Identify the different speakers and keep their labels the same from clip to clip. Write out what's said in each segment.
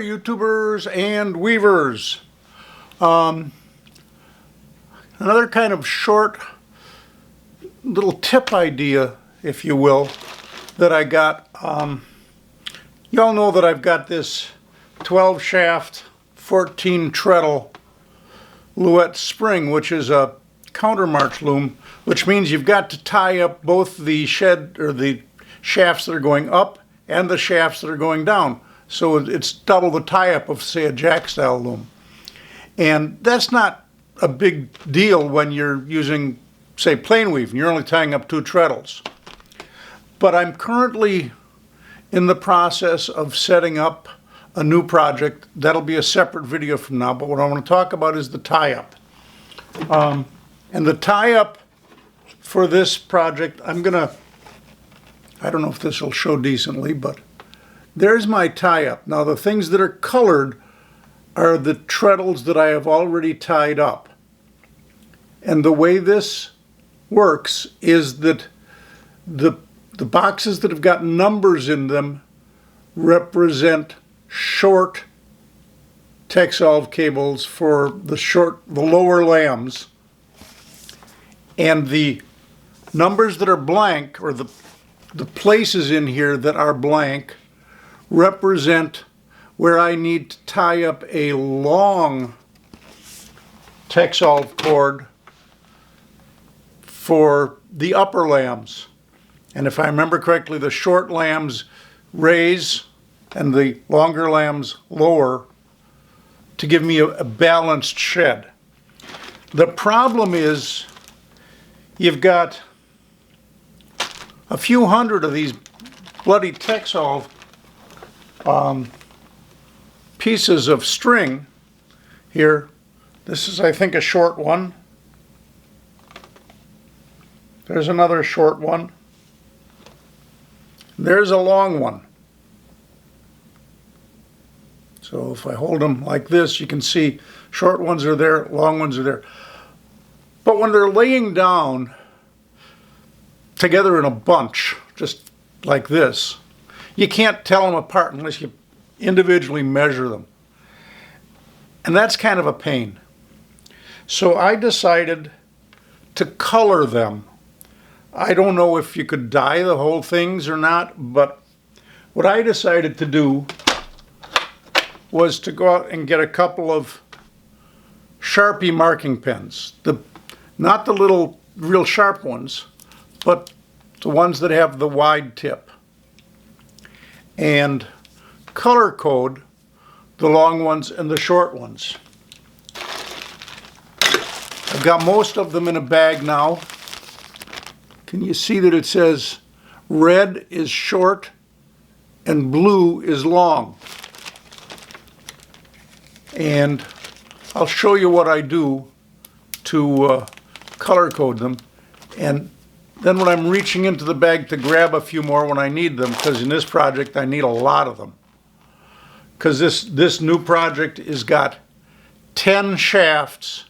Speaker 1: YouTubers and weavers. Another kind of short little tip idea, if you will, that I got. Y'all know that I've got this 12 shaft 14 treadle Louet Spring, which is a countermarch loom, which means you've got to tie up both the shed or the shafts that are going up and the shafts that are going down. So it's double the tie-up of, say, a jack style loom. And that's not a big deal when you're using, say, plain weave and you're only tying up 2 treadles. But I'm currently in the process of setting up a new project. That'll be a separate video from now, but what I want to talk about is the tie-up. And the tie-up for this project, I don't know if this will show decently, but there's my tie-up. Now the things that are colored are the treadles that I have already tied up. And the way this works is that the boxes that have got numbers in them represent short Texolve cables for the lower lambs, and the numbers that are blank, or the places in here that are blank, represent where I need to tie up a long Texolve cord for the upper lambs. And if I remember correctly, the short lambs raise and the longer lambs lower to give me a balanced shed. The problem is you've got a few hundred of these bloody Texolve pieces of string here. This is, I think, a short one. There's another short one. There's a long one. So if I hold them like this, you can see short ones are there, long ones are there. But when they're laying down together in a bunch, just like this, you can't tell them apart unless you individually measure them. And that's kind of a pain. So I decided to color them. I don't know if you could dye the whole things or not, but what I decided to do was to go out and get a couple of Sharpie marking pens. Not the little real sharp ones, but the ones that have the wide tip. And color code the long ones and the short ones. I've got most of them in a bag now. Can you see that it says red is short and blue is long? And I'll show you what I do to color code them. And then when I'm reaching into the bag to grab a few more when I need them, because in this project I need a lot of them. Because this new project has got 10 shafts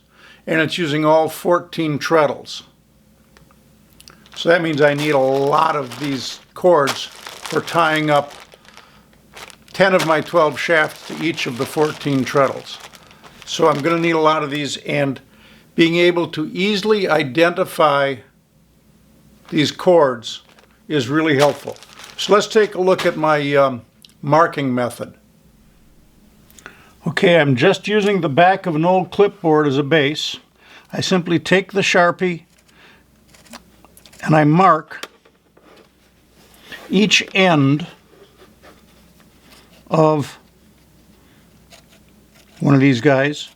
Speaker 1: and it's using all 14 treadles. So that means I need a lot of these cords for tying up 10 of my 12 shafts to each of the 14 treadles. So I'm going to need a lot of these, and being able to easily identify these cords is really helpful. So let's take a look at my marking method. Okay, I'm just using the back of an old clipboard as a base. I simply take the Sharpie and I mark each end of one of these guys.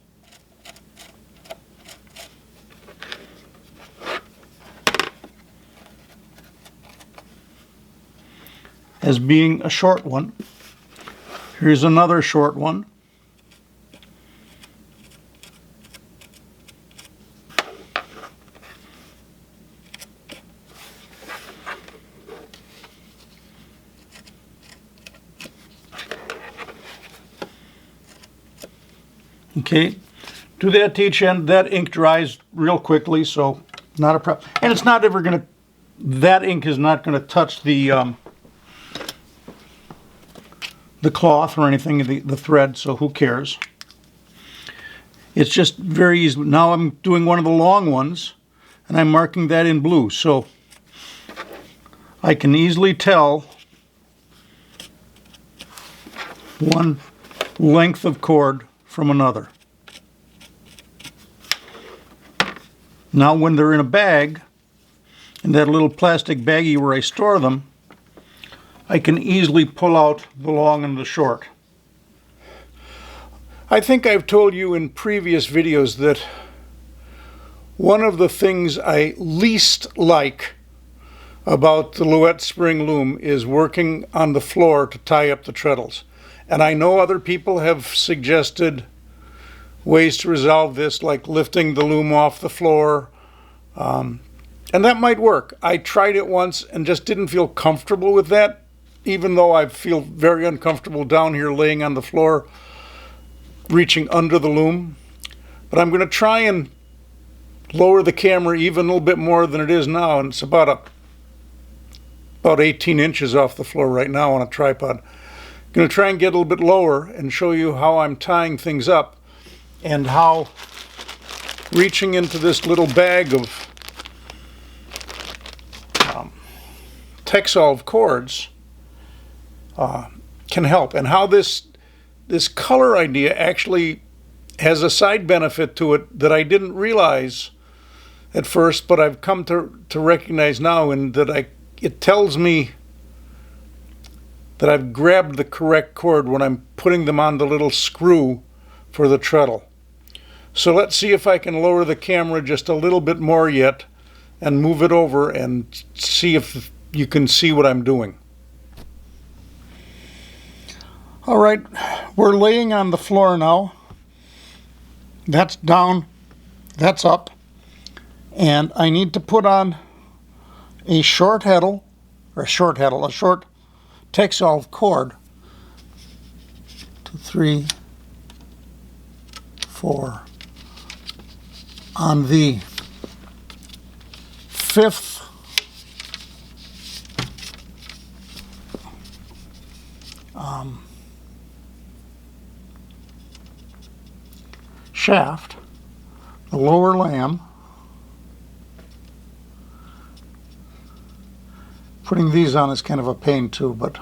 Speaker 1: As being a short one. Here's another short one. Okay, do that to each end. That ink dries real quickly, so not a problem. And it's not ever going to, that ink is not going to touch the the cloth or anything, the thread, so who cares? It's just very easy. Now I'm doing one of the long ones, and I'm marking that in blue, so I can easily tell one length of cord from another. Now when they're in a bag, in that little plastic baggie where I store them, I can easily pull out the long and the short. I think I've told you in previous videos that one of the things I least like about the Louet Spring loom is working on the floor to tie up the treadles. And I know other people have suggested ways to resolve this, like lifting the loom off the floor, and that might work. I tried it once and just didn't feel comfortable with that, even though I feel very uncomfortable down here laying on the floor, reaching under the loom. But I'm going to try and lower the camera even a little bit more than it is now, and it's about 18 inches off the floor right now on a tripod. I'm going to try and get a little bit lower and show you how I'm tying things up and how reaching into this little bag of Texolve cords can help, and how this color idea actually has a side benefit to it that I didn't realize at first, but I've come to recognize now, and that it tells me that I've grabbed the correct cord when I'm putting them on the little screw for the treadle. So let's see if I can lower the camera just a little bit more yet and move it over and see if you can see what I'm doing. All right, we're laying on the floor now. That's down, that's up, and I need to put on a short Texolve cord. 2, 3, 4 on the 5th shaft, the lower lamb. Putting these on is kind of a pain too, but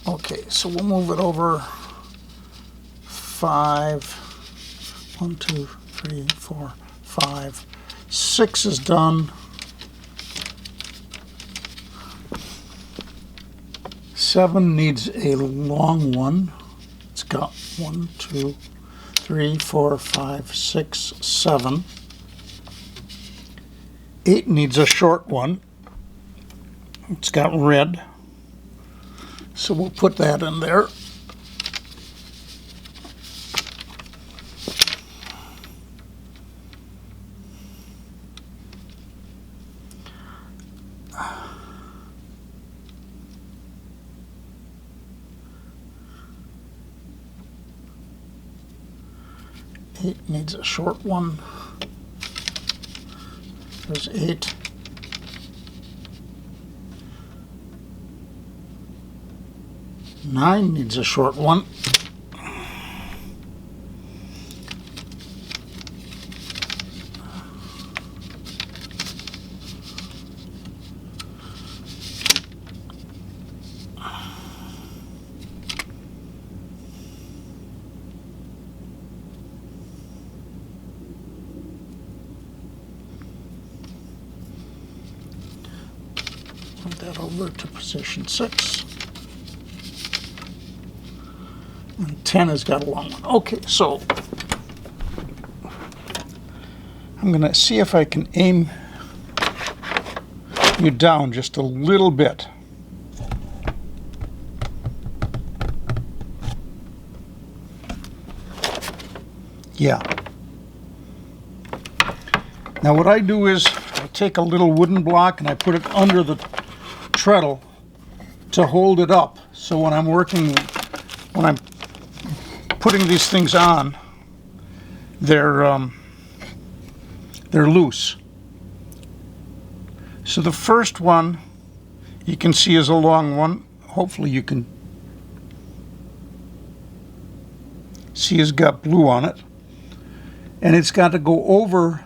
Speaker 1: okay, so we'll move it over 5, 1, 2, 3, 4, 5, 6 is done. 7 needs a long one. It's got 1, 2, 3, 4, 5, 6, 7. 8 needs a short one. It's got red, so we'll put that in there. Eight needs a short one. There's 8. 9 needs a short one. Put that over to position 6. And 10 has got a long one. Okay, so I'm going to see if I can aim you down just a little bit. Yeah. Now what I do is I take a little wooden block and I put it under the treadle to hold it up. So when I'm putting these things on, they're loose. So the first one you can see is a long one. Hopefully you can see has got blue on it. And it's got to go over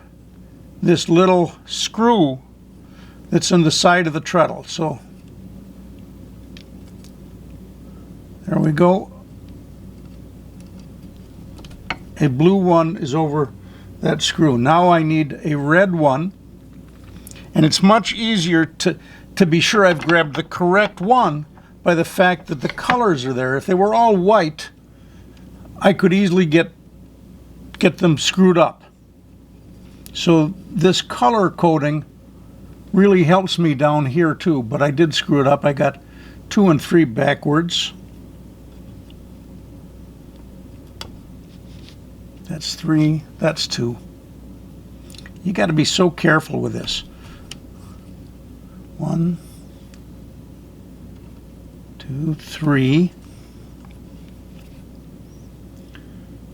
Speaker 1: this little screw that's in the side of the treadle. So there we go. A blue one is over that screw. Now I need a red one, and it's much easier to be sure I've grabbed the correct one by the fact that the colors are there. If they were all white, I could easily get them screwed up. So this color coding really helps me down here too, but I did screw it up. I got 2 and 3 backwards. That's 3, that's 2. You got to be so careful with this. 1, 2, 3.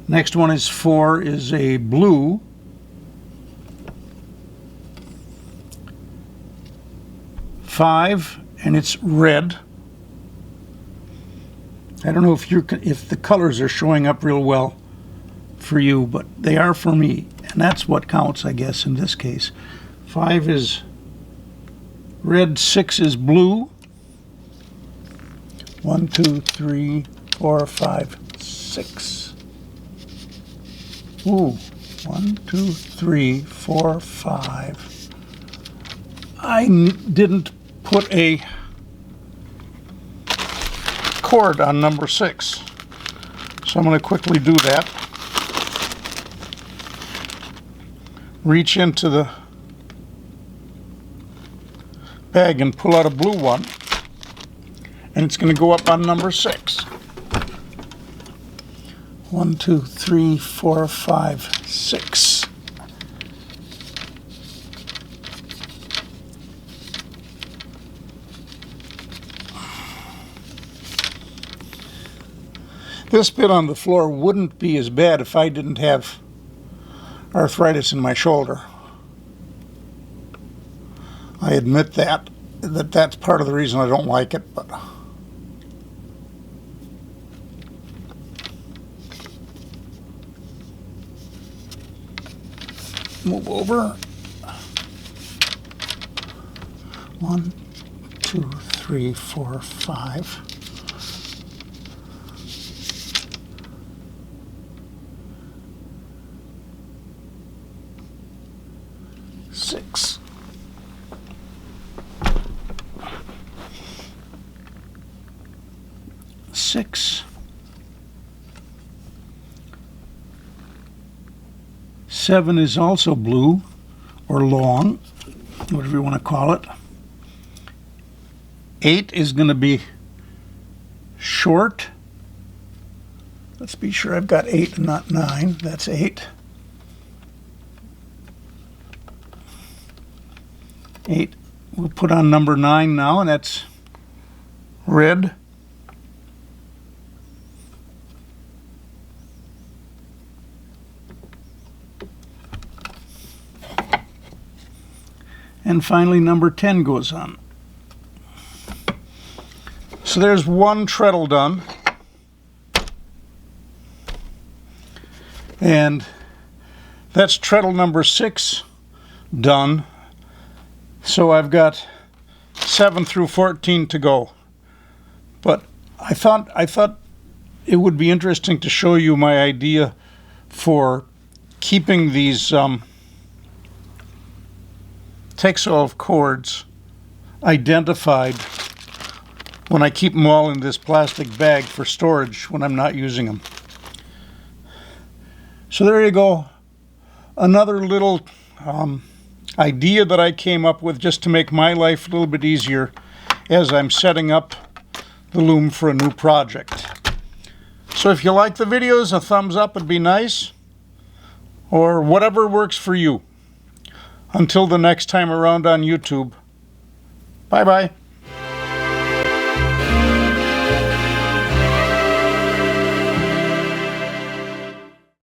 Speaker 1: Next one is 4, is a blue. 5, and it's red. I don't know if the colors are showing up real well for you, but they are for me, and that's what counts, I guess, in this case. 5 is red, 6 is blue. 1, 2, 3, 4, 5, 6. Ooh, 1, 2, 3, 4, 5. I didn't put a cord on number 6, so I'm going to quickly do that. Reach into the bag and pull out a blue one, and it's going to go up on number 6. 1, 2, 3, 4, 5, 6. This bit on the floor wouldn't be as bad if I didn't have arthritis in my shoulder. I admit that's part of the reason I don't like it, but move over. 1, 2, 3, 4, 5. Six. Six. 7 is also blue, or long, whatever you want to call it. 8 is going to be short. Let's be sure I've got 8 and not 9. That's 8. 8. We'll put on number 9 now, and that's red. And finally, number 10 goes on. So there's one treadle done. And that's treadle number 6 done. So I've got 7 through 14 to go. But I thought it would be interesting to show you my idea for keeping these Texel cords identified when I keep them all in this plastic bag for storage when I'm not using them. So there you go. Another little idea that I came up with just to make my life a little bit easier as I'm setting up the loom for a new project. So if you like the videos, a thumbs up would be nice, or whatever works for you. Until the next time around on YouTube, bye-bye.